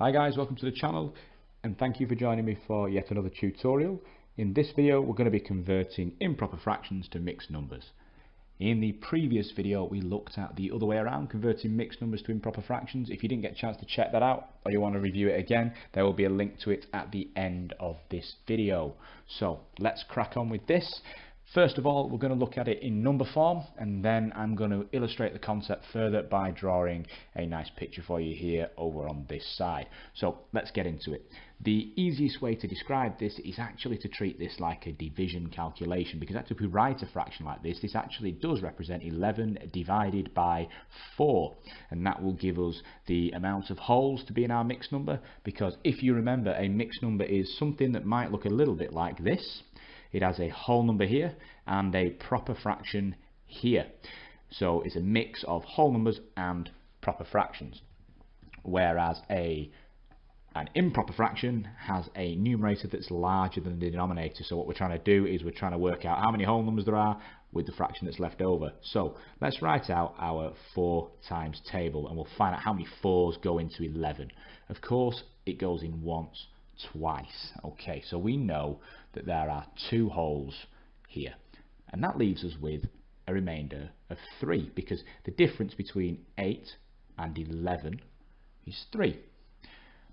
Hi guys, welcome to the channel and thank you for joining me for yet another tutorial. In this video we're going to be converting improper fractions to mixed numbers. In the previous video we looked at the other way around, converting mixed numbers to improper fractions. If you didn't get a chance to check that out or you want to review it again, there will be a link to it at the end of this video. So let's crack on with this. First of all, we're going to look at it in number form, and then I'm going to illustrate the concept further by drawing a nice picture for you here over on this side. So let's get into it. The easiest way to describe this is actually to treat this like a division calculation, because actually if we write a fraction like this, this actually does represent 11 divided by 4, and that will give us the amount of wholes to be in our mixed number, because if you remember, a mixed number is something that might look a little bit like this. It has a whole number here and a proper fraction here. So it's a mix of whole numbers and proper fractions. Whereas an improper fraction has a numerator that's larger than the denominator. So what we're trying to do is we're trying to work out how many whole numbers there are with the fraction that's left over. So let's write out our 4 times table and we'll find out how many 4s go into 11. Of course, it goes in once, twice. Okay, so we know that there are 2 wholes here, and that leaves us with a remainder of 3, because the difference between 8 and 11 is 3.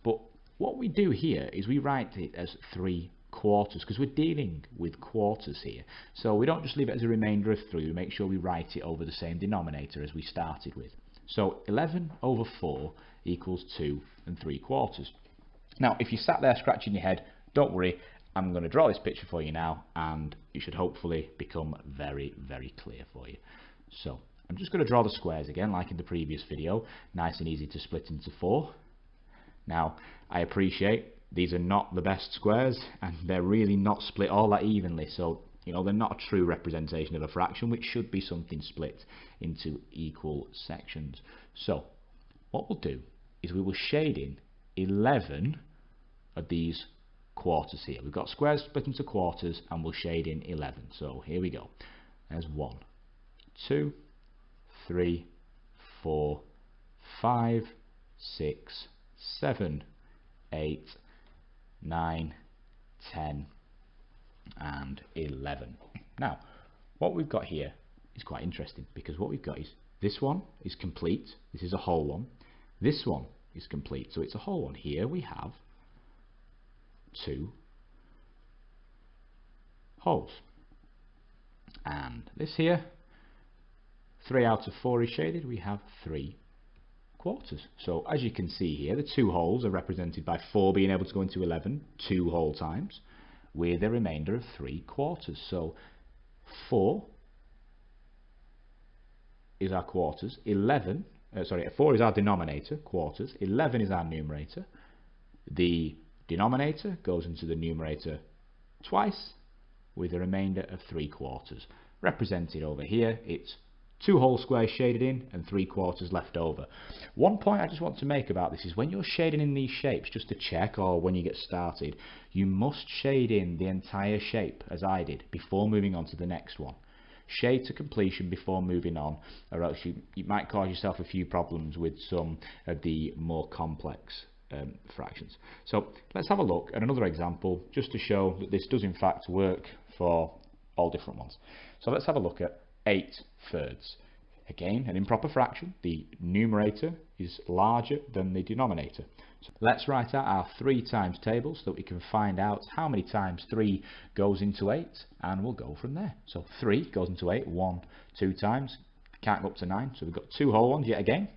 But what we do here is we write it as 3 quarters, because we're dealing with quarters here. So we don't just leave it as a remainder of 3, we make sure we write it over the same denominator as we started with. So 11 over 4 equals 2 3/4. Now, if you sat there scratching your head, don't worry, I'm going to draw this picture for you now, and it should hopefully become very, very clear for you. So, I'm just going to draw the squares again, like in the previous video, nice and easy to split into 4. Now, I appreciate these are not the best squares, and they're really not split all that evenly, so, you know, they're not a true representation of a fraction, which should be something split into equal sections. So, what we'll do is we will shade in 11 of these quarters here. We've got squares split into quarters and we'll shade in 11. So here we go. There's 1, 2, 3, 4, 5, 6, 7, 8, 9, 10 and 11. Now what we've got here is quite interesting, because what we've got is this one is complete. This is a whole one. This one is complete, so it's a whole one. Here we have 2 wholes, and this here, 3 out of 4 is shaded. We have 3 quarters. So as you can see here, the 2 wholes are represented by 4 being able to go into 11 2 whole times, with a remainder of 3 quarters. So 4 is our quarters, 4 is our denominator, quarters, 11 is our numerator. The denominator goes into the numerator twice, with a remainder of 3 quarters. Represented over here, it's 2 whole squares shaded in and 3 quarters left over. One point I just want to make about this is when you're shading in these shapes, just to check, or when you get started, you must shade in the entire shape as I did before moving on to the next one. Shade to completion before moving on, or else you might cause yourself a few problems with some of the more complex fractions. So let's have a look at another example just to show that this does in fact work for all different ones. So let's have a look at 8/3. Again, an improper fraction. The numerator is larger than the denominator. So let's write out our 3 times table so that we can find out how many times 3 goes into 8, and we'll go from there. So 3 goes into 8 1, 2 times, can't go up to 9, so we've got 2 whole ones yet again.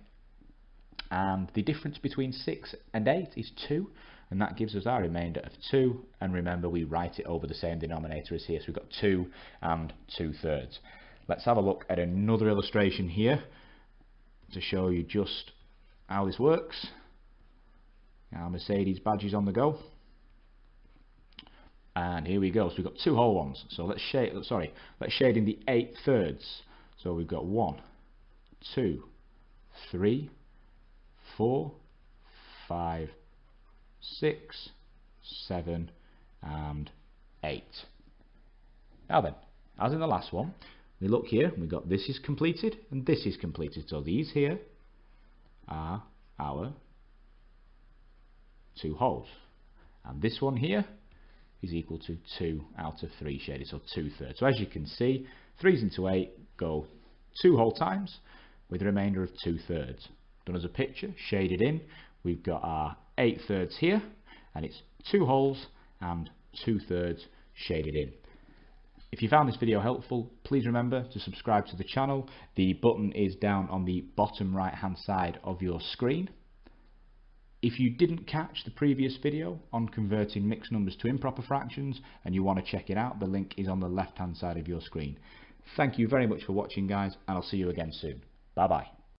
And the difference between 6 and 8 is 2, and that gives us our remainder of 2. And remember, we write it over the same denominator as here, so we've got 2 and 2/3. Let's have a look at another illustration here to show you just how this works. Our Mercedes badge is on the go, and here we go. So we've got 2 whole ones, so let's shade in the 8/3. So we've got 1, 2, 3, 4, 5, 6, 7 and 8. Now then, as in the last one, we look here and we've got this is completed and this is completed. So these here are our 2 wholes. And this one here is equal to 2 out of 3 shaded, so 2/3. So as you can see, 3's into 8 go 2 whole times with a remainder of 2/3. Done as a picture, shaded in, we've got our 8/3 here, and it's 2 wholes and 2/3 shaded in. If you found this video helpful, please remember to subscribe to the channel. The button is down on the bottom right hand side of your screen. If you didn't catch the previous video on converting mixed numbers to improper fractions and you want to check it out, the link is on the left hand side of your screen. Thank you very much for watching, guys, and I'll see you again soon. Bye bye.